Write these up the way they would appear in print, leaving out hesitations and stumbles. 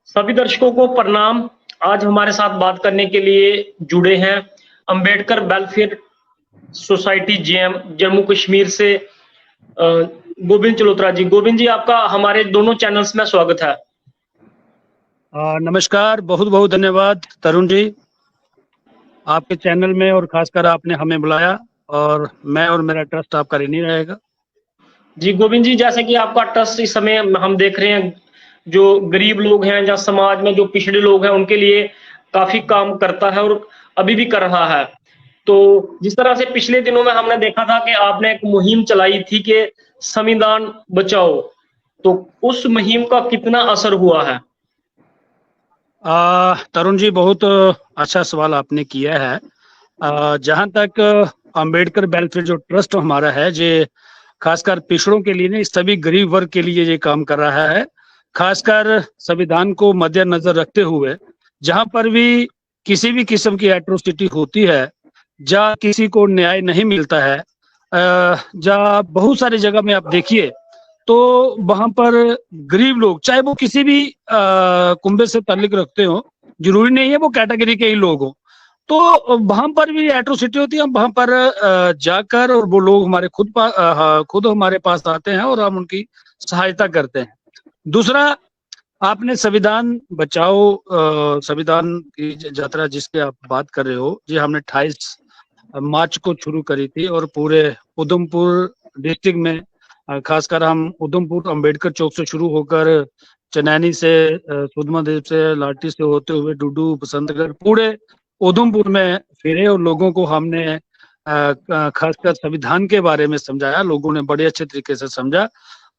सभी दर्शकों को प्रणाम। आज हमारे साथ बात करने के लिए जुड़े हैं Ambedkar welfare society JM Jammu Kashmir से गोविंद चलोत्रा जी। गोविंद जी, आपका हमारे दोनों चैनल्स में स्वागत है। नमस्कार, बहुत बहुत धन्यवाद तरुण जी, आपके चैनल में और खासकर आपने हमें बुलाया और मैं और मेरा ट्रस्ट आपका ऋणी रहेगा। जी गोविंद जी, जैसे कि आपका ट्रस्ट इस समय हम देख रहे हैं, जो गरीब लोग हैं या समाज में जो पिछड़े लोग हैं उनके लिए काफी काम करता है और अभी भी कर रहा है। तो जिस तरह से पिछले दिनों में हमने देखा था कि आपने एक मुहिम चलाई थी कि संविधान बचाओ, तो उस मुहिम का कितना असर हुआ है? तरुण जी, बहुत अच्छा सवाल आपने किया है। जहां तक अंबेडकर वेलफेयर जो ट्रस्ट हमारा है, जे खासकर पिछड़ों के लिए नहीं, सभी गरीब वर्ग के लिए ये काम कर रहा है। खासकर संविधान को मद्देनजर रखते हुए जहां पर भी किसी भी किस्म की एट्रोसिटी होती है, जहाँ किसी को न्याय नहीं मिलता है, जहाँ बहुत सारी जगह में आप देखिए तो वहां पर गरीब लोग, चाहे वो किसी भी कुंबे से ताल्लुक रखते हो, जरूरी नहीं है वो कैटेगरी के ही लोग हो, तो वहां पर भी एट्रोसिटी होती है। हम वहां पर जाकर और वो लोग हमारे खुद हमारे पास आते हैं और हम उनकी सहायता करते हैं। दूसरा, आपने संविधान बचाओ संविधान की यात्रा जिसकी आप बात कर रहे हो, जी हमने 28 मार्च को शुरू करी थी और पूरे उधमपुर डिस्ट्रिक्ट में, खासकर हम उधमपुर अंबेडकर चौक से शुरू होकर चनैनी से, सुधमादेव से, लाठी से होते हुए डुडू, बसंतगढ़, पूरे उधमपुर में फिरे और लोगों को हमने खासकर संविधान के बारे में समझाया। लोगों ने बड़े अच्छे तरीके से समझा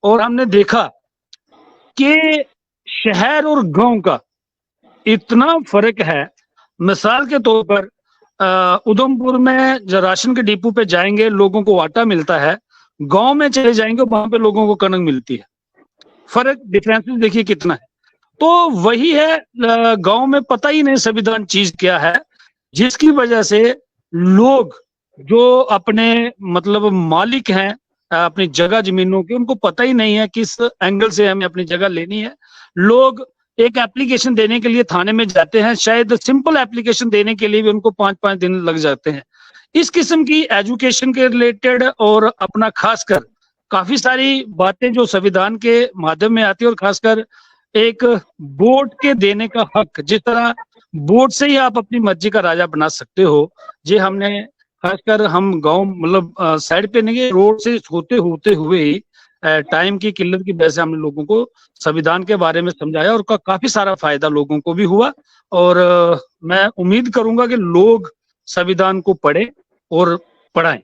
और हमने देखा कि शहर और गांव का इतना फर्क है। मिसाल के तौर पर उधमपुर में जब राशन के डिपो पे जाएंगे लोगों को आटा मिलता है, गांव में चले जाएंगे वहां पे लोगों को कनक मिलती है। फर्क, डिफरेंसेस देखिए कितना है। तो वही है, गांव में पता ही नहीं संविधान चीज क्या है, जिसकी वजह से लोग जो अपने मतलब मालिक हैं अपनी जगह जमीनों के, उनको पता ही नहीं है किस एंगल से हमें अपनी जगह लेनी है। लोग एक एप्लीकेशन देने के लिए थाने में जाते हैं, शायद सिंपल एप्लीकेशन देने के लिए भी उनको 5-5 दिन लग जाते हैं। इस किस्म की एजुकेशन के रिलेटेड और अपना खासकर काफी सारी बातें जो संविधान के माध्यम में आती है, और खासकर एक वोट के देने का हक, जिस तरह वोट से ही आप अपनी मर्जी का राजा बना सकते हो, जे हमने खासकर हम गांव मतलब साइड पे नहीं, रोड से होते हुए ही टाइम की किल्लत की वजह से हमने लोगों को संविधान के बारे में समझाया और काफी सारा फायदा लोगों को भी हुआ। और मैं उम्मीद करूंगा कि लोग संविधान को पढ़े और पढ़ाएं।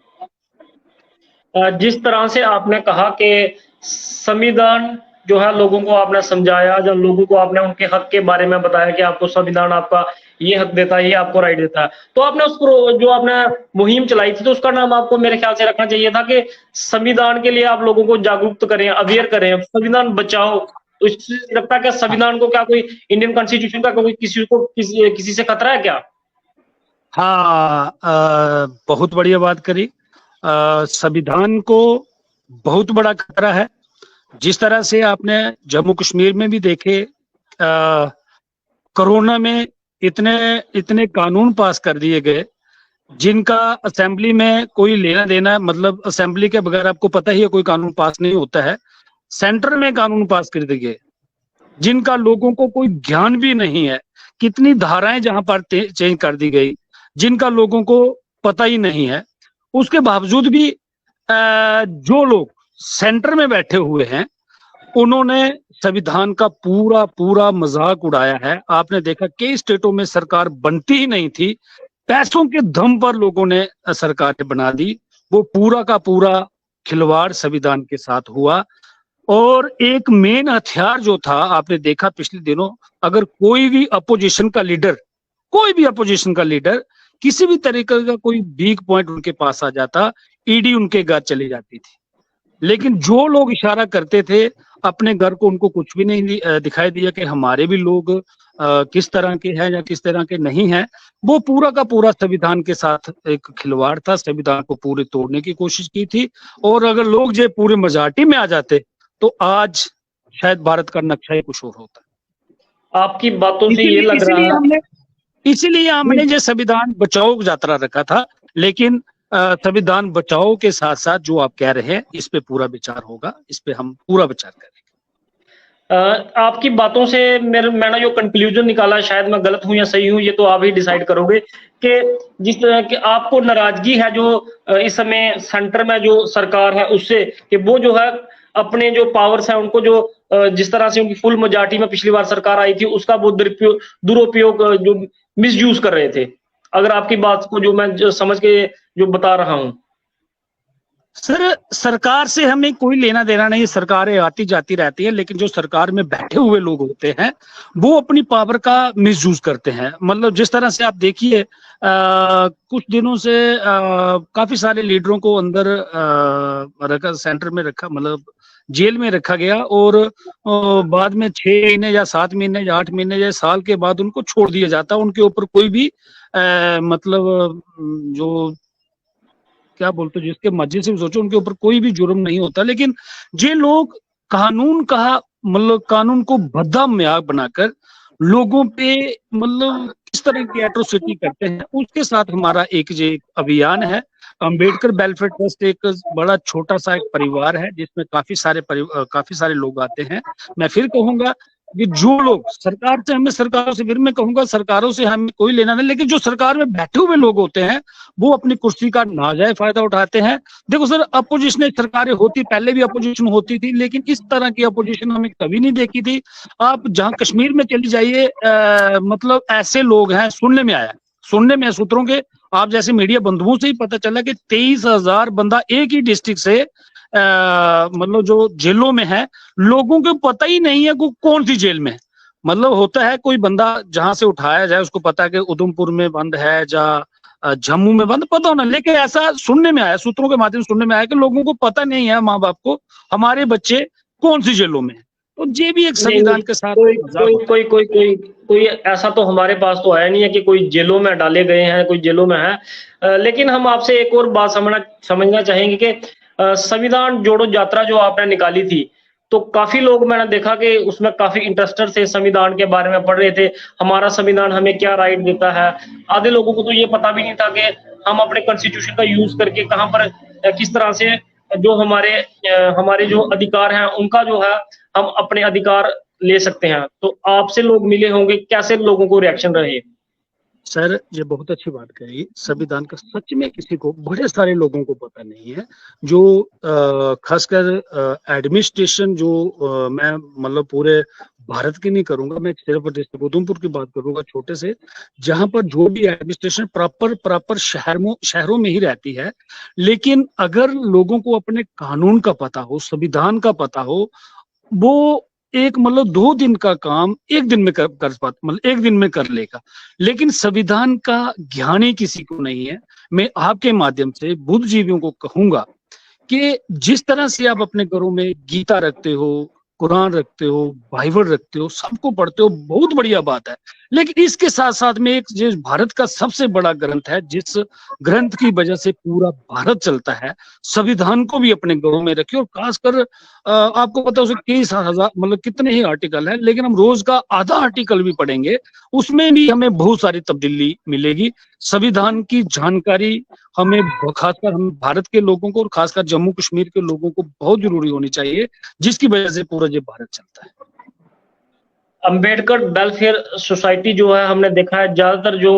जिस तरह से आपने कहा कि संविधान जो है लोगों को आपने समझाया, जब लोगों को आपने उनके हक के बारे में बताया कि आपको संविधान आपका ये हक देता है, ये आपको राइट देता है, तो आपने उसको जो आपने मुहिम चलाई थी तो उसका नाम आपको मेरे ख्याल से रखना चाहिए था कि संविधान के लिए आप लोगों को जागरूक करें, अवेयर करें, संविधान बचाओ। तो इससे लगता है कि संविधान को क्या कोई इंडियन कॉन्स्टिट्यूशन का कोई किसी से खतरा है क्या? हाँ, बहुत बढ़िया बात करी। संविधान को बहुत बड़ा खतरा है। जिस तरह से आपने जम्मू कश्मीर में भी देखे, कोरोना में इतने कानून पास कर दिए गए जिनका असेंबली में कोई लेना देना, मतलब असेंबली के बगैर आपको पता ही है कोई कानून पास नहीं होता है। सेंटर में कानून पास कर दिए गए जिनका लोगों को कोई ज्ञान भी नहीं है। कितनी धाराएं जहां पर चेंज कर दी गई जिनका लोगों को पता ही नहीं है। उसके बावजूद भी जो लोग सेंटर में बैठे हुए हैं उन्होंने संविधान का पूरा मजाक उड़ाया है। आपने देखा कई स्टेटों में सरकार बनती ही नहीं थी, पैसों के दम पर लोगों ने सरकार बना दी। वो पूरा का पूरा खिलवाड़ संविधान के साथ हुआ। और एक मेन हथियार जो था, आपने देखा पिछले दिनों, अगर कोई भी अपोजिशन का लीडर किसी भी तरीके का कोई वीक पॉइंट उनके पास आ जाता, ईडी उनके घर चली जाती थी। लेकिन जो लोग इशारा करते थे अपने घर को, उनको कुछ भी नहीं दिखाई दिया कि हमारे भी लोग किस तरह के हैं या किस तरह के नहीं हैं। वो पूरा का पूरा संविधान के साथ एक खिलवाड़ था, संविधान को पूरे तोड़ने की कोशिश की थी। और अगर लोग जो पूरे मेजॉरिटी में आ जाते तो आज शायद भारत का नक्शा ही कुछ और होता। आपकी बातों से ये लग रहा है। इसीलिए हमने जो संविधान बचाओ यात्रा रखा था, लेकिन संविधान बचाओ के साथ साथ जो आप कह रहे हैं इस पे पूरा विचार होगा, इस पे हम पूरा विचार करेंगे। आपकी बातों से मैंने जो कंक्लूजन निकाला, शायद मैं गलत हूं या सही हूं, ये तो आप ही डिसाइड करोगे कि जिस तरह की आपको नाराजगी है जो इस समय सेंटर में जो सरकार है उससे, कि वो जो है अपने जो पावर्स है उनको जो जिस तरह से उनकी फुल मेजॉरिटी में पिछली बार सरकार आई थी उसका वो दुरुपयोग जो मिसयूज कर रहे थे। अगर आपकी बात को जो मैं समझ के जो बता रहा हूं। सर, सरकार से हमें कोई लेना देना नहीं, सरकारें आती जाती रहती है, लेकिन जो सरकार में बैठे हुए लोग होते हैं वो अपनी पावर का मिसयूज करते हैं। मतलब जिस तरह से आप देखिए कुछ दिनों से काफी सारे लीडरों को अंदर रखा, सेंटर में रखा, मतलब जेल में रखा गया, और बाद में 6 महीने या 7 महीने या 8 महीने या साल के बाद उनको छोड़ दिया जाता। उनके ऊपर कोई भी मतलब जो क्या बोलते हो, जिसके मर्जी से सोचो, उनके ऊपर कोई भी जुर्म नहीं होता। लेकिन जे लोग कानून का मतलब कानून को भद्दा म्याग बनाकर लोगों पे मतलब किस तरह की एट्रोसिटी करते हैं, उसके साथ हमारा एक जो अभियान है। अंबेडकर वेलफेयर ट्रस्ट एक बड़ा छोटा सा एक परिवार है जिसमें काफी सारे लोग आते हैं। मैं फिर कहूंगा कि जो लोग सरकार से, हमें सरकारों से, फिर मैं कहूंगा सरकारों से हमें कोई लेना नहीं, लेकिन जो सरकार में बैठे हुए लोग होते हैं वो अपनी कुर्सी का नाजायज फायदा उठाते हैं। देखो सर, अपोजिशन सरकारें होती, पहले भी अपोजिशन होती थी, लेकिन इस तरह की अपोजिशन हमें कभी नहीं देखी थी। आप जहां कश्मीर में चली जाइए, मतलब ऐसे लोग हैं, सुनने में सूत्रों के, आप जैसे मीडिया बंधुओं से ही पता चला कि 23,000 बंदा एक ही डिस्ट्रिक्ट से मतलब जो जेलों में है, लोगों को पता ही नहीं है कि कौन सी जेल में है। मतलब होता है कोई बंदा जहां से उठाया जाए उसको पता है कि उधमपुर में बंद है या जम्मू में बंद, पता होना। लेकिन ऐसा सुनने में आया, सूत्रों के माध्यम से सुनने में आया कि लोगों को पता नहीं है, माँ बाप को, हमारे बच्चे कौन सी जेलों में है। तो ये भी एक संविधान के साथ कोई ऐसा तो हमारे पास तो आया नहीं है कि कोई जेलों में डाले गए हैं, कोई जेलों में है। लेकिन हम आपसे एक और बात समझना चाहेंगे कि संविधान जोड़ो यात्रा जो आपने निकाली थी, तो काफी लोग, मैंने देखा कि उसमें काफी इंटरेस्टेड थे, संविधान के बारे में पढ़ रहे थे, हमारा संविधान हमें क्या राइट देता है। आधे लोगों को तो ये पता भी नहीं था कि हम अपने कॉन्स्टिट्यूशन का यूज करके कहां पर किस तरह से जो हमारे जो अधिकार हैं उनका जो है हम अपने अधिकार ले सकते हैं। तो आपसे लोग मिले होंगे, कैसे लोगों को रिएक्शन रहे? सर, ये बहुत अच्छी बात कही। संविधान का सच में किसी को, बड़े सारे लोगों को पता नहीं है। जो खासकर एडमिनिस्ट्रेशन जो मैं मतलब पूरे भारत की नहीं करूंगा, मैं सिर्फ डिस्ट्रिक्ट उधमपुर की बात करूंगा, छोटे से, जहां पर जो भी एडमिनिस्ट्रेशन प्रॉपर शहरों में ही रहती है। लेकिन अगर लोगों को अपने कानून का पता हो, संविधान का पता हो, वो एक मतलब 2 दिन का काम 1 दिन में कर पाता, मतलब 1 दिन में कर लेगा। लेकिन संविधान का ज्ञान ही किसी को नहीं है। मैं आपके माध्यम से बुद्धिजीवियों को कहूंगा कि जिस तरह से आप अपने घरों में गीता रखते हो, कुरान रखते हो, बाइबल रखते हो, सबको पढ़ते हो, बहुत बढ़िया बात है। लेकिन इसके साथ साथ में एक जो भारत का सबसे बड़ा ग्रंथ है, जिस ग्रंथ की वजह से पूरा भारत चलता है, संविधान को भी अपने घरों में रखिए। और खासकर आपको पता है उसके कई हजार मतलब कितने ही आर्टिकल है, लेकिन हम रोज का आधा आर्टिकल भी पढ़ेंगे, उसमें भी हमें बहुत सारी तब्दीली मिलेगी। संविधान की जानकारी हमें खासकर हम भारत के लोगों को और खासकर जम्मू कश्मीर के लोगों को बहुत जरूरी होनी चाहिए, जिसकी वजह से पूरा ये भारत चलता है। अंबेडकर वेलफेयर सोसाइटी जो है, हमने देखा है ज्यादातर जो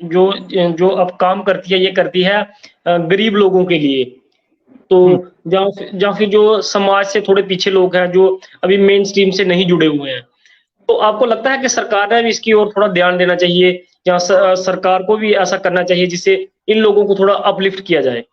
जो जो अब काम करती है, ये करती है गरीब लोगों के लिए। तो जहाँ फिर जो समाज से थोड़े पीछे लोग हैं, जो अभी मेन स्ट्रीम से नहीं जुड़े हुए हैं, तो आपको लगता है कि सरकार ने भी इसकी ओर थोड़ा ध्यान देना चाहिए, या सरकार को भी ऐसा करना चाहिए जिससे इन लोगों को थोड़ा अपलिफ्ट किया जाए?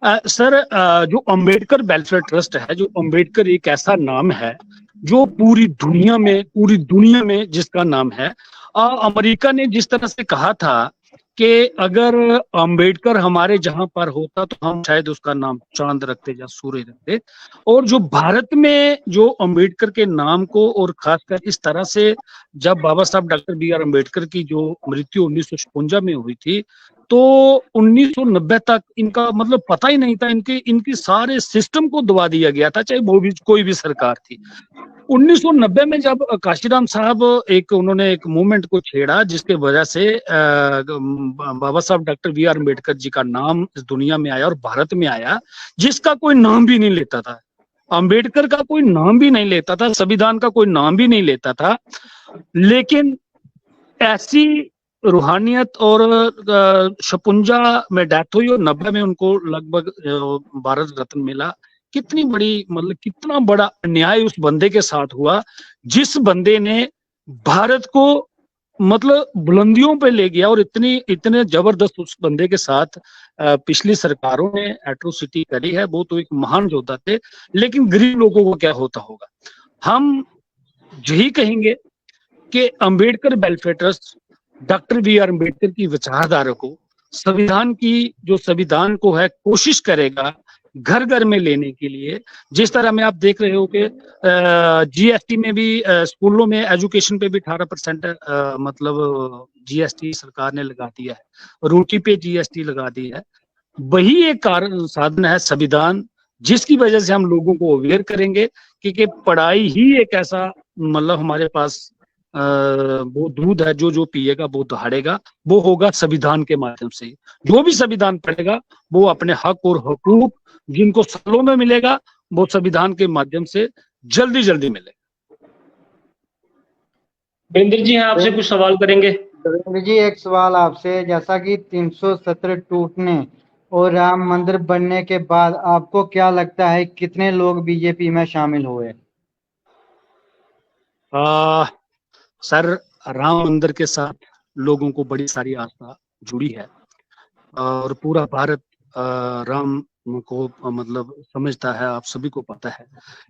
सर, जो अंबेडकर वेलफेयर ट्रस्ट है, जो अंबेडकर एक ऐसा नाम है जो पूरी दुनिया में जिसका नाम है, अमेरिका ने जिस तरह से कहा था कि अगर अंबेडकर हमारे जहां पर होता तो हम शायद उसका नाम चांद रखते या सूर्य रखते। और जो भारत में जो अंबेडकर के नाम को, और खासकर इस तरह से जब बाबा साहब डॉक्टर बी आर अम्बेडकर की जो मृत्यु 1956 में हुई थी, तो 1990 तक इनका मतलब पता ही नहीं था, इनकी सारे सिस्टम को दबा दिया गया था, चाहे वो भी कोई भी सरकार थी। 1990 में जब काशीराम साहब उन्होंने एक मूवमेंट को छेड़ा, जिसके वजह से बाबा साहब doctor B R Ambedkar ji का नाम इस दुनिया में आया और भारत में आया, जिसका कोई नाम भी नहीं लेता था। अम्बेडकर का कोई नाम भी नहीं लेता था, संविधान का कोई नाम भी नहीं लेता था, लेकिन ऐसी रूहानियत और 56 में डेथ हुई और 90 में उनको लगभग भारत रत्न मिला। कितनी बड़ी मतलब कितना बड़ा अन्याय उस बंदे के साथ हुआ, जिस बंदे ने भारत को मतलब बुलंदियों पे ले गया। और इतने जबरदस्त उस बंदे के साथ पिछली सरकारों ने एट्रोसिटी करी है। वो तो एक महान योद्धा थे, लेकिन गरीब लोगों को क्या होता होगा। हम यही कहेंगे कि Ambedkar welfare trust doctor B R Ambedkar की विचारधारा को, संविधान को है कोशिश करेगा घर घर में लेने के लिए। जिस तरह में आप देख रहे हो कि जीएसटी में भी स्कूलों में एजुकेशन पे भी 18% मतलब जीएसटी सरकार ने लगा दिया है, रोटी पे जीएसटी लगा दी है। वही एक कारण साधन है संविधान, जिसकी वजह से हम लोगों को अवेयर करेंगे कि पढ़ाई ही एक ऐसा मतलब हमारे पास वो दूध है, जो पिएगा वो दहाड़ेगा। वो होगा संविधान के माध्यम से। जो भी संविधान पढ़ेगा वो अपने हक और हकूक जिनको सालों में मिलेगा, वो संविधान के माध्यम से जल्दी जल्दी मिलेगा। वीरेंद्र जी आपसे कुछ सवाल करेंगे। वीरेंद्र जी एक सवाल आपसे, जैसा कि 370 टूटने और राम मंदिर बनने के बाद आपको क्या लगता है कितने लोग बीजेपी में शामिल हुए? सर, राम मंदिर के साथ लोगों को बड़ी सारी आस्था जुड़ी है और पूरा भारत राम को मतलब समझता है, आप सभी को पता है।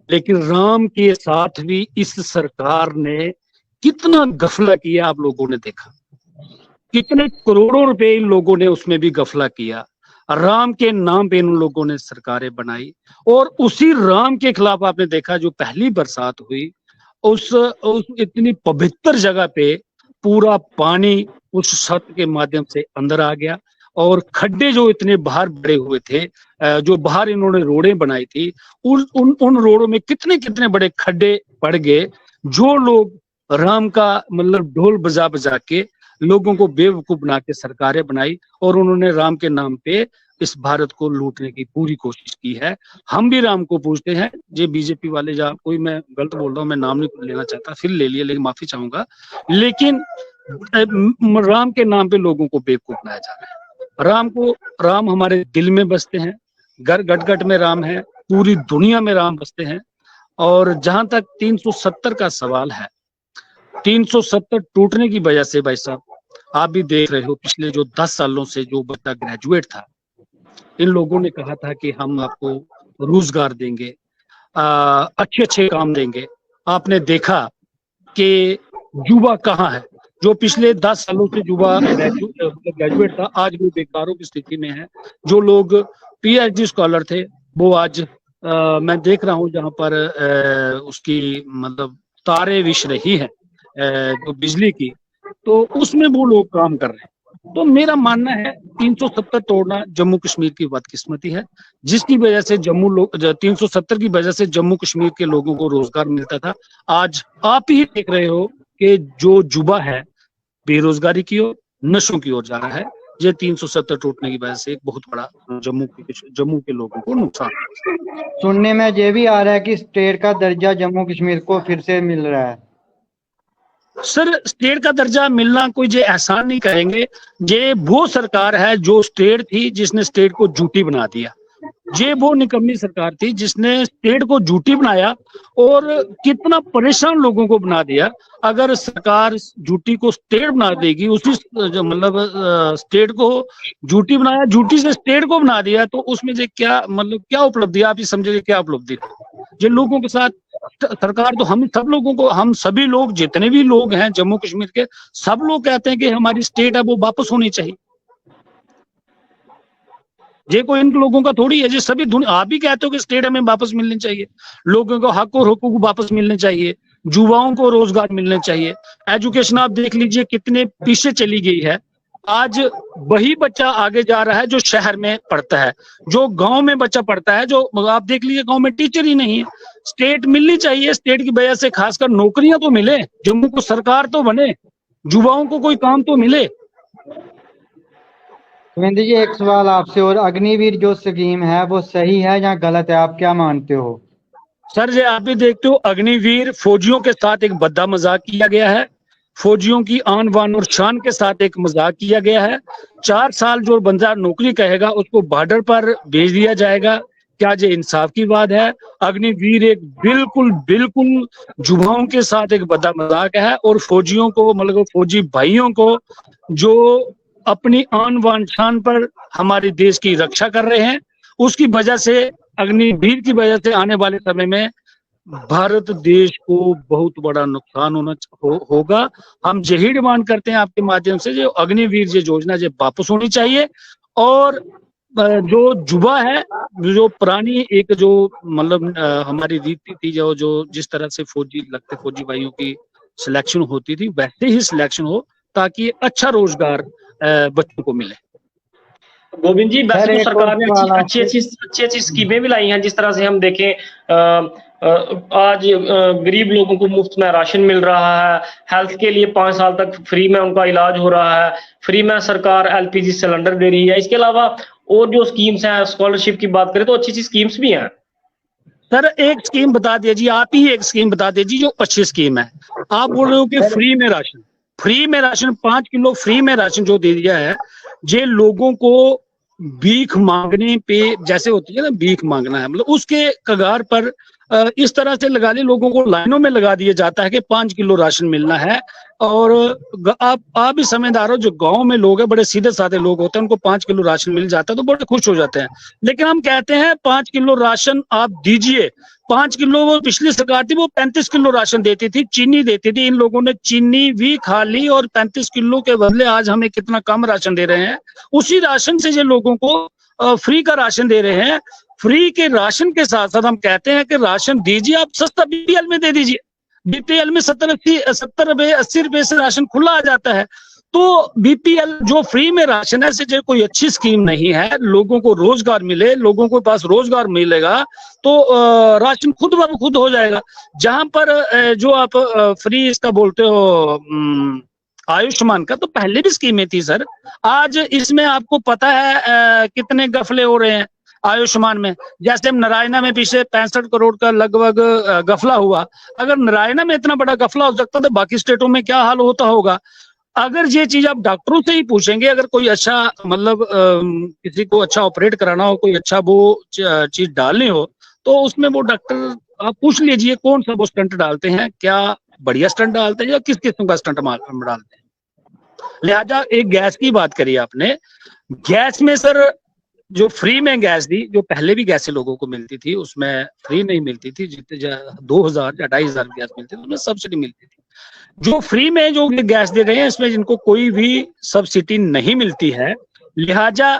लेकिन राम के साथ भी इस सरकार ने कितना गफला किया आप लोगों ने देखा। कितने करोड़ों रुपए इन लोगों ने उसमें भी गफला किया। राम के नाम पे इन लोगों ने सरकारें बनाई और उसी राम के खिलाफ आपने देखा जो पहली बरसात हुई, उस इतनी पवित्र जगह पे पूरा पानी उस छत के माध्यम से अंदर आ गया और खड्डे जो इतने बाहर बड़े हुए थे, जो बाहर इन्होंने रोडें बनाई थी, उन रोडों में कितने कितने बड़े खड्डे पड़ गए। जो लोग राम का मतलब ढोल बजा बजा के लोगों को बेवकूफ बना के सरकारें बनाई और उन्होंने राम के नाम पे इस भारत को लूटने की पूरी कोशिश की है। हम भी राम को पूछते हैं। ये बीजेपी वाले, जहाँ कोई मैं गलत बोल रहा हूँ, मैं नाम नहीं लेना चाहता, फिर ले लिए, लेकिन माफी चाहूंगा। लेकिन राम के नाम पे लोगों को बेवकूफ बनाया जा रहा है। राम हमारे दिल में बसते हैं, घर गट गट में राम है, पूरी दुनिया में राम बसते हैं। और जहां तक 370 का सवाल है, 370 टूटने की वजह से भाई साहब आप भी देख रहे हो, पिछले जो 10 सालों से जो बच्चा ग्रेजुएट था, इन लोगों ने कहा था कि हम आपको रोजगार देंगे, अच्छे अच्छे काम देंगे। आपने देखा कि युवा कहाँ है। जो पिछले 10 सालों से युवा ग्रेजुएट था, आज वो बेकारों की स्थिति में है। जो लोग पीएचडी स्कॉलर थे, वो आज मैं देख रहा हूँ जहाँ पर उसकी मतलब तारे विश रही है जो बिजली की, तो उसमें वो लोग काम कर रहे हैं। तो मेरा मानना है 370 तोड़ना जम्मू कश्मीर की बदकिस्मती है, जिसकी वजह से 370 की वजह से जम्मू कश्मीर के लोगों को रोजगार मिलता था। आज आप ही देख रहे हो कि जो युवा है बेरोजगारी की ओर, नशों की ओर जा रहा है। ये 370 टूटने की वजह से एक बहुत बड़ा जम्मू के लोगों को नुकसान। सुनने में ये भी आ रहा है कि स्टेट का दर्जा जम्मू कश्मीर को फिर से मिल रहा है। सर, स्टेट का दर्जा मिलना कोई जे एहसान नहीं करेंगे। ये वो सरकार है जो स्टेट थी जिसने स्टेट को झूठी बना दिया। ये वो निकम्मी सरकार थी जिसने स्टेट को झूठी बनाया और कितना परेशान लोगों को बना दिया। अगर सरकार झूठी को स्टेट बना देगी, उसी मतलब स्टेट को झूठी बनाया, झूठी से स्टेट को बना दिया, तो उसमें से क्या मतलब क्या उपलब्धि, आप ही समझिए क्या उपलब्धि। जिन लोगों के साथ सरकार, तो हम सब लोगों को, हम सभी लोग जितने भी लोग हैं जम्मू कश्मीर के, सब लोग कहते हैं कि हमारी स्टेट है वो वापस होनी चाहिए। ये कोई इन लोगों का थोड़ी है, ये सभी आप भी कहते हो कि स्टेट हमें वापस मिलनी चाहिए, लोगों को हक और हुकूक वापस मिलने चाहिए, युवाओं को रोजगार मिलने चाहिए। एजुकेशन आप देख लीजिए कितने पीछे चली गई है। आज वही बच्चा आगे जा रहा है जो शहर में पढ़ता है, जो गांव में बच्चा पढ़ता है, जो आप देख लीजिए गांव में टीचर ही नहीं है। स्टेट मिलनी चाहिए, स्टेट की वजह से खासकर नौकरियां तो मिले, जम्मू को सरकार तो बने, युवाओं को कोई काम तो मिले। सुरेंद्र जी, एक सवाल आपसे और, अग्निवीर जो स्कीम है वो सही है या गलत है, आप क्या मानते हो? सर जी आप भी देखते हो, अग्निवीर फौजियों के साथ एक भद्दा मजाक किया गया है, फौजियों की आन बान और शान के साथ एक मजाक किया गया है। 4 साल जो बंदा नौकरी कहेगा उसको बॉर्डर पर भेज दिया जाएगा। क्या ये इंसाफ की बात है? अग्निवीर एक बिल्कुल बिल्कुल युवाओं के साथ एक भद्दा मजाक है, और फौजियों को, मतलब फौजी भाइयों को जो अपनी आन बान शान पर हमारे देश की रक्षा कर रहे हैं, उसकी वजह से, अग्निवीर की वजह से आने वाले समय में भारत देश को बहुत बड़ा नुकसान होगा। हम यही डिमांड करते हैं आपके माध्यम से, जो अग्निवीर जो योजना जो वापस होनी चाहिए, और जो युवा है, जो पुरानी एक जो मतलब हमारी रीति थी, जो जिस तरह से फौजी भाइयों की सिलेक्शन होती थी, वैसे ही सिलेक्शन हो, ताकि अच्छा रोजगार बच्चों को मिले। गोविंद जी, वैसे तो सरकार ने अच्छी स्कीमें भी लाई हैं। जिस तरह से हम देखें, आज गरीब लोगों को मुफ्त में राशन मिल रहा है, हेल्थ के लिए 5 साल तक फ्री में उनका इलाज हो रहा है, फ्री में सरकार एलपीजी सिलेंडर दे रही है। इसके अलावा और जो स्कीम्स हैं, स्कॉलरशिप की बात करें तो अच्छी स्कीम्स भी हैं। सर एक स्कीम बता दीजिए, आप ही एक स्कीम बता दीजिए जो अच्छी स्कीम है। आप बोल रहे हो कि फ्री में राशन 5 किलो फ्री में राशन जो दे दिया है, ये लोगों को भीख मांगने पे, जैसे होती है ना भीख मांगना है, मतलब उसके कगार पर इस तरह से लगा ले, लोगों को लाइनों में लगा दिया जाता है कि 5 किलो राशन मिलना है। और आप भी समझदार हो, जो गांव में लोग हैं बड़े सीधे साधे लोग होते हैं, उनको 5 किलो राशन मिल जाता है तो बड़े खुश हो जाते हैं। लेकिन हम कहते हैं 5 किलो राशन आप दीजिए। 5 किलो, वो पिछली सरकार थी वो 35 किलो राशन देती थी, चीनी देती थी। इन लोगों ने चीनी भी खा ली, और 35 किलो के बदले आज हमें कितना कम राशन दे रहे हैं। उसी राशन से जो लोगों को फ्री का राशन दे रहे हैं, फ्री के राशन के साथ साथ हम कहते हैं कि राशन दीजिए, आप सस्ता बीपीएल में दे दीजिए। बीपीएल में 70-80 रुपए से राशन खुला आ जाता है। तो बीपीएल जो फ्री में राशन है, जो कोई अच्छी स्कीम नहीं है। लोगों को रोजगार मिले, लोगों के पास रोजगार मिलेगा तो राशन खुद ब खुद हो जाएगा। जहां पर जो आप फ्री इसका बोलते हो आयुष्मान का, तो पहले भी स्कीमें थी सर। आज इसमें आपको पता है कितने गफले हो रहे हैं आयुष्मान में। जैसे नारायणा में पीछे 65 करोड़ का लगभग गफला हुआ। अगर नारायणा में इतना बड़ा गफला हो सकता तो बाकी स्टेटों में क्या हाल होता होगा? अगर ये चीज आप डॉक्टरों से ही पूछेंगे, अगर कोई अच्छा मतलब किसी को अच्छा ऑपरेट कराना हो, कोई अच्छा वो चीज डालनी हो, तो उसमें वो डॉक्टर आप पूछ लीजिए कौन सा वो स्टंट डालते हैं, क्या बढ़िया स्टंट डालते हैं या किस किस्म का स्टंट डालते हैं। लिहाजा एक गैस की बात करी आपने, गैस में सर जो फ्री में गैस दी, जो पहले भी गैसें लोगों को मिलती थी, उसमें फ्री नहीं मिलती थी। जितने 2000 या 2500 गैस मिलती थी उसमें सब्सिडी मिलती थी। जो फ्री में जो गैस दे रहे हैं इसमें जिनको कोई भी सब्सिडी नहीं मिलती है, लिहाजा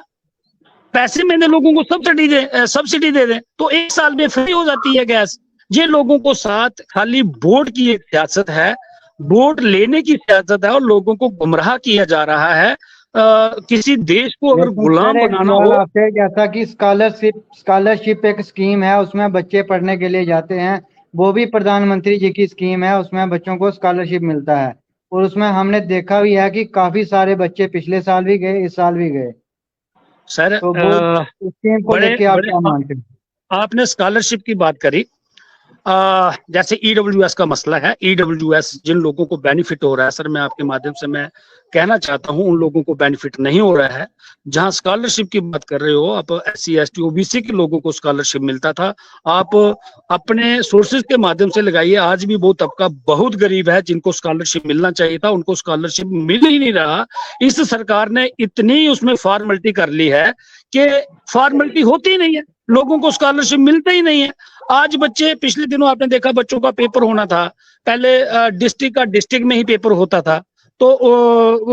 पैसे में लोगों को सब्सिडी दे दें तो 1 साल में फ्री हो जाती है गैस। ये लोगों को साथ खाली वोट की एक सियासत है, वोट लेने की सियासत है, और लोगों को गुमराह किया जा रहा है। किसी देश को अगर गुलाम बनाना हो, जैसा कि स्कॉलरशिप एक स्कीम है, उसमें बच्चे पढ़ने के लिए जाते हैं, वो भी प्रधानमंत्री जी की स्कीम है, उसमें बच्चों को स्कॉलरशिप मिलता है। और उसमें हमने देखा भी है कि काफी सारे बच्चे पिछले साल भी गए, इस साल भी गए। सर तो स्कीम को लेके आप क्या मानते हैं? आपने स्कॉलरशिप की बात करी, जैसे ईडब्ल्यूएस का मसला है। ईडब्ल्यूएस जिन लोगों को बेनिफिट हो रहा है, सर मैं आपके माध्यम से मैं कहना चाहता हूं उन लोगों को बेनिफिट नहीं हो रहा है। जहां स्कॉलरशिप की बात कर रहे हो आप, SC ST OBC के लोगों को स्कॉलरशिप मिलता था, आप अपने सोर्सेज के माध्यम से लगाइए। आज भी वो तबका बहुत गरीब है जिनको स्कॉलरशिप मिलना चाहिए था, उनको स्कॉलरशिप मिल ही नहीं रहा। इस सरकार ने इतनी उसमें फॉर्मेलिटी कर ली है कि फॉर्मेलिटी होती ही नहीं है, लोगों को स्कॉलरशिप मिलता ही नहीं है। आज बच्चे, पिछले दिनों आपने देखा बच्चों का पेपर होना था, पहले डिस्ट्रिक्ट में ही पेपर होता था, तो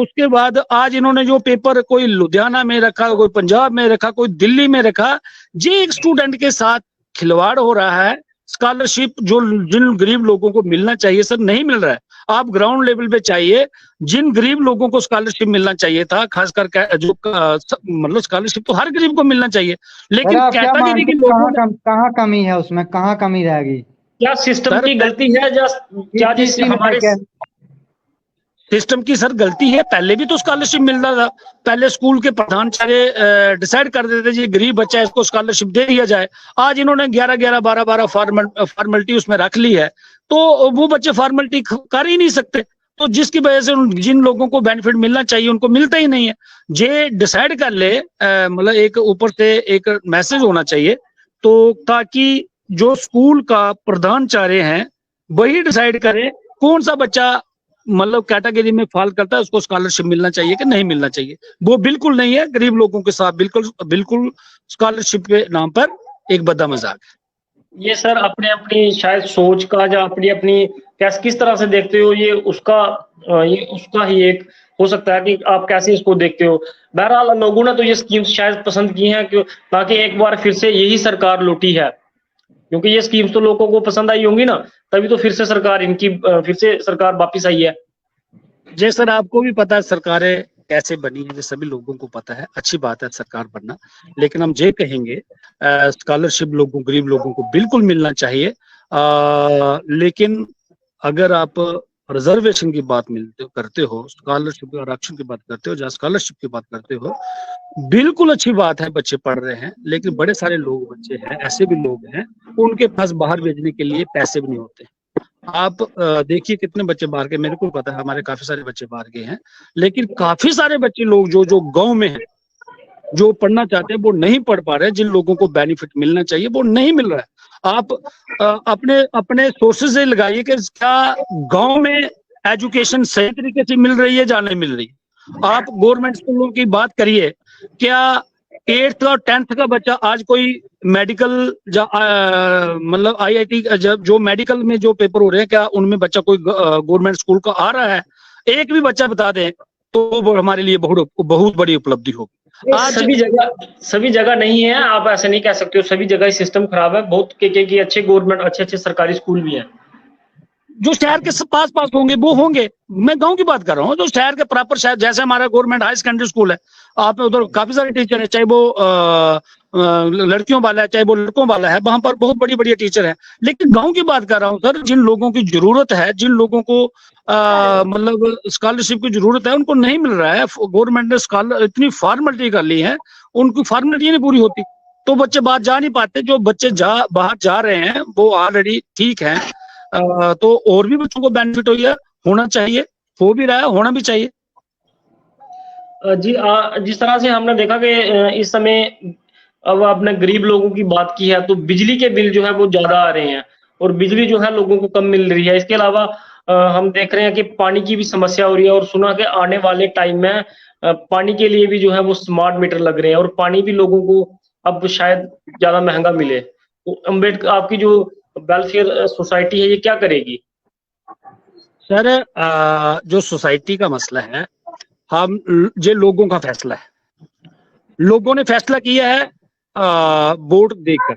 उसके बाद आज इन्होंने जो पेपर कोई लुधियाना में रखा, कोई पंजाब में रखा, कोई दिल्ली में रखा। ये एक स्टूडेंट के साथ खिलवाड़ हो रहा है, स्कॉलरशिप जो जिन गरीब लोगों को मिलना चाहिए सर नहीं मिल रहा है। आप ग्राउंड लेवल पे चाहिए, जिन गरीब लोगों को स्कॉलरशिप मिलना चाहिए था, खासकर जो मतलब स्कॉलरशिप तो हर गरीब को मिलना चाहिए, सर लेकिन आप क्या कैटेगरी मानते के हैं लोगों ने कहाँ कमी है उसमें, कहाँ कमी रहेगी? क्या सिस्टम सर की गलती है या क्या किस चीज में हमारे क्या? सिस्टम की सर गलती है। पहले भी तो स्कॉलरशिप मिलता था, पहले स्कूल के प्रधानाचार्य डिसाइड कर देते थे गरीब बच्चा है इसको स्कॉलरशिप दे दिया जाए। आज इन्होंने 11-11 12-12 फॉर्मेलिटी उसमें रख ली है, तो वो बच्चे फॉर्मेलिटी कर ही नहीं सकते, तो जिसकी वजह से जिन लोगों को बेनिफिट मिलना चाहिए उनको मिलता ही नहीं है। जे डिसाइड कर ले, मतलब एक ऊपर से एक मैसेज होना चाहिए, तो ताकि जो स्कूल का प्रधानाचार्य है वही डिसाइड करे कौन सा बच्चा मतलब कैटेगरी में फॉल करता है, उसको स्कॉलरशिप मिलना चाहिए कि नहीं मिलना चाहिए। वो बिल्कुल नहीं है, गरीब लोगों के साथ बिल्कुल स्कॉलरशिप के नाम पर एक बद्दा मजाक है। ये सर अपने अपनी शायद सोच का या अपनी अपनी किस तरह से देखते हो, ये उसका ही एक हो सकता है कि आप कैसे इसको देखते हो। बहरहाल लोगों ने तो ये स्कीम्स शायद पसंद की हैं कि ताकि एक बार फिर से यही सरकार लौटी है, क्योंकि ये स्कीम्स तो लोगों को पसंद आई होंगी ना, तभी तो फिर से सरकार वापिस आई है। जी सर, आपको भी पता है सरकारें कैसे बनी है, ये सभी लोगों को पता है, अच्छी बात है सरकार बनना, लेकिन हम ये कहेंगे स्कॉलरशिप गरीब लोगों को बिल्कुल मिलना चाहिए। लेकिन अगर आप रिजर्वेशन की बात करते हो, स्कॉलरशिप आरक्षण की बात करते हो, जहाँ स्कॉलरशिप की बात करते हो, बिल्कुल अच्छी बात है, बच्चे पढ़ रहे हैं, लेकिन बड़े सारे लोग बच्चे हैं, ऐसे भी लोग हैं उनके पास बाहर भेजने के लिए पैसे भी नहीं होते। आप देखिए कितने बच्चे बाहर गए, मेरे को पता है हमारे काफी सारे बच्चे बाहर गए हैं, लेकिन काफी सारे बच्चे लोग जो गांव में हैं, जो पढ़ना चाहते हैं वो नहीं पढ़ पा रहे, जिन लोगों को बेनिफिट मिलना चाहिए वो नहीं मिल रहा है। आप अपने सोर्सेज से लगाइए कि क्या गांव में एजुकेशन सही तरीके से मिल रही है या नहीं मिल रही है। आप गवर्नमेंट स्कूलों की बात करिए, क्या 8th और 10th का बच्चा आज कोई मेडिकल मतलब IIT जो मेडिकल में जो पेपर हो रहे हैं, क्या उनमें बच्चा कोई गवर्नमेंट स्कूल का आ रहा है? एक भी बच्चा बता दें तो वो हमारे लिए बहुत बड़ी उपलब्धि होगी। आज सभी जगह नहीं है, आप ऐसे नहीं कह सकते हो सभी जगह सिस्टम खराब है। बहुत के अच्छे गवर्नमेंट अच्छे सरकारी स्कूल भी हैं। जो शहर के पास होंगे वो होंगे, मैं गांव की बात कर रहा हूँ, जो शहर के प्रॉपर शहर, जैसे हमारा गवर्नमेंट हाई सेकेंडरी स्कूल है, आप उधर काफी सारे टीचर है, चाहे वो लड़कियों वाला है चाहे वो लड़कों वाला है, वहां पर बहुत बड़ी टीचर है। लेकिन गांव की बात कर रहा हूँ सर, जिन लोगों की जरूरत है, जिन लोगों को मतलब स्कॉलरशिप की जरूरत है, उनको नहीं मिल रहा है। गवर्नमेंट ने इतनी फॉर्मेलिटी कर ली है, उनकी फॉर्मेलिटी नहीं पूरी होती, तो बच्चे बाहर जा नहीं पाते। जो बच्चे बाहर जा रहे हैं वो ऑलरेडी ठीक है, तो और भी बच्चों को बेनिफिट होना चाहिए, हो भी रहा है, होना भी चाहिए। जी जिस तरह से हमने देखा कि इस समय अब आपने गरीब लोगों की बात की है, तो बिजली के बिल जो है वो ज्यादा आ रहे हैं और बिजली जो है लोगों को कम मिल रही है। इसके अलावा हम देख रहे हैं कि पानी की भी समस्या हो रही है और सुना कि आने वाले टाइम में पानी के लिए भी जो है वो स्मार्ट मीटर लग रहे हैं और पानी भी लोगों को अब शायद ज्यादा महंगा मिले। तो अम्बेडकर आपकी जो वेलफेयर सोसाइटी है ये क्या करेगी? सर जो सोसाइटी का मसला है, हम ये लोगों का फैसला है, लोगों ने फैसला किया है वोट देकर।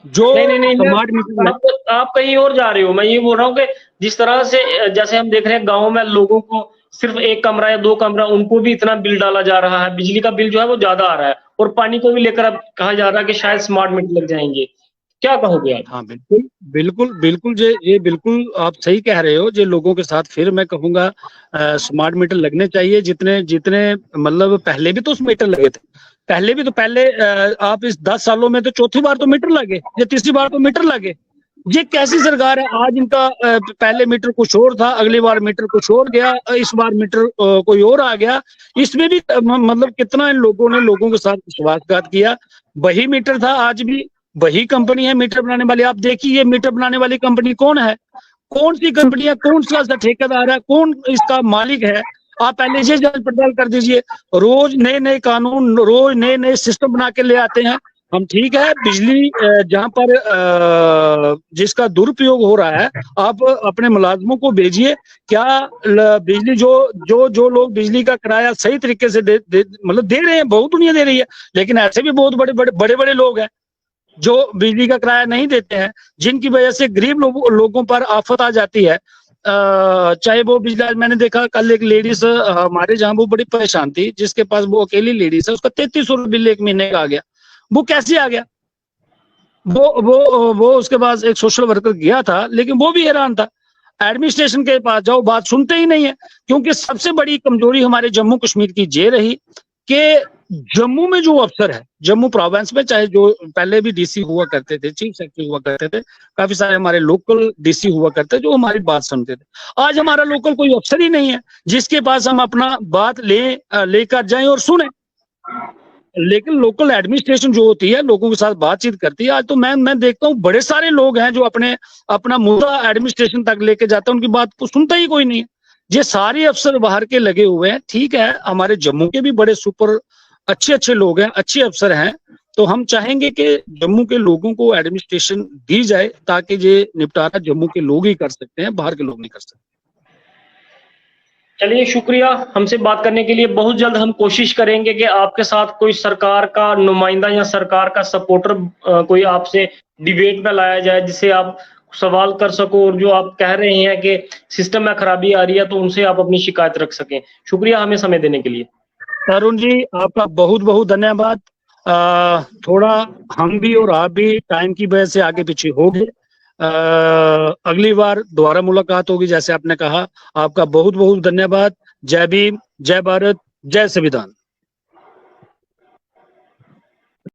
जो नहीं, स्मार्ट मीटर आप कहीं और जा रहे हो। मैं ये बोल रहा हूँ कि जिस तरह से जैसे हम देख रहे हैं गाँव में लोगों को सिर्फ 1 कमरा या 2 कमरा, उनको भी इतना बिल डाला जा रहा है, बिजली का बिल जो है वो ज्यादा आ रहा है और पानी को भी लेकर अब कहा जा रहा है कि शायद स्मार्ट मीटर लग जाएंगे। क्या कहोगे आप? हाँ बिल्कुल ये बिल्कुल आप सही कह रहे हो। जो लोगों के साथ फिर मैं कहूंगा स्मार्ट मीटर लगने चाहिए, जितने मतलब पहले भी तो उस मीटर लगे थे, पहले आप इस 10 सालों में तो चौथी बार तो मीटर लगे या तीसरी बार तो मीटर लगे। ये कैसी सरकार है? आज इनका पहले मीटर कुछ और था, अगली बार मीटर कुछ और गया, इस बार मीटर कोई और आ गया। इसमें भी मतलब कितना इन लोगों ने लोगों के साथ विश्वासघात किया। वही मीटर था, आज भी वही कंपनी है मीटर बनाने वाली। आप देखिए ये मीटर बनाने वाली कंपनी कौन है, कौन सी कंपनी है, कौन सा ठेकेदार है, कौन इसका मालिक है? आप पहले से जांच पड़ताल कर दीजिए। रोज नए कानून, रोज नए सिस्टम बना के ले आते हैं। हम ठीक है, बिजली जहां पर जिसका दुरुपयोग हो रहा है, आप अपने मुलाजमों को भेजिए। क्या बिजली जो लोग बिजली का किराया सही तरीके से मतलब दे रहे हैं, बहुत दुनिया दे रही है, लेकिन ऐसे भी बहुत बड़े लोग हैं जो बिजली का किराया नहीं देते हैं, जिनकी वजह से गरीब लोगों पर आफत आ जाती है। चाहे वो बिजली, मैंने देखा कल एक लेडीज हमारे जहाँ, वो बड़ी परेशान थी, जिसके पास वो अकेली लेडीज है, उसका 3300 रुपये बिल एक महीने का आ गया। वो कैसे आ गया? वो उसके पास एक सोशल वर्कर गया था, लेकिन वो भी हैरान था। एडमिनिस्ट्रेशन के पास जाओ, बात सुनते ही नहीं है। क्योंकि सबसे बड़ी कमजोरी हमारे जम्मू कश्मीर की ये रही कि जम्मू में जो अफसर है, जम्मू प्रोविंस में, चाहे जो पहले भी डीसी हुआ करते थे, चीफ सेक्रेटरी हुआ करते थे, काफी सारे हमारे लोकल डीसी हुआ करते थे, जो हमारी बात सुनते थे। आज हमारा लोकल कोई अफसर ही नहीं है जिसके पास हम अपना बात लेकर जाएं और सुने। लेकिन लोकल एडमिनिस्ट्रेशन जो होती है, लोगों के साथ बातचीत करती है। आज तो मैं देखता हूँ बड़े सारे लोग हैं जो अपना मुद्दा एडमिनिस्ट्रेशन तक लेके जाते हैं, उनकी बात को सुनता ही कोई नहीं है। ये सारे अफसर बाहर के लगे हुए हैं। ठीक है, हमारे जम्मू के भी बड़े सुपर अच्छे लोग हैं, अच्छे अफसर हैं, तो हम चाहेंगे कि जम्मू के लोगों को एडमिनिस्ट्रेशन दी जाए, ताकि ये निपटारा जम्मू के लोग ही कर सकते हैं, बाहर के लोग नहीं कर सकते। चलिए, शुक्रिया हमसे बात करने के लिए। बहुत जल्द हम कोशिश करेंगे कि आपके साथ कोई सरकार का नुमाइंदा या सरकार का सपोर्टर कोई आपसे डिबेट में लाया जाए, जिससे आप सवाल कर सको, और जो आप कह रहे हैं कि सिस्टम में खराबी आ रही है, तो उनसे आप अपनी शिकायत रख सकें। शुक्रिया हमें समय देने के लिए। अरुण जी, आपका बहुत बहुत धन्यवाद। थोड़ा हम भी और आप भी टाइम की वजह से आगे पीछे हो गए। अगली बार दोबारा मुलाकात होगी, जैसे आपने कहा। आपका बहुत बहुत धन्यवाद। जय भीम, जय भारत, जय संविधान।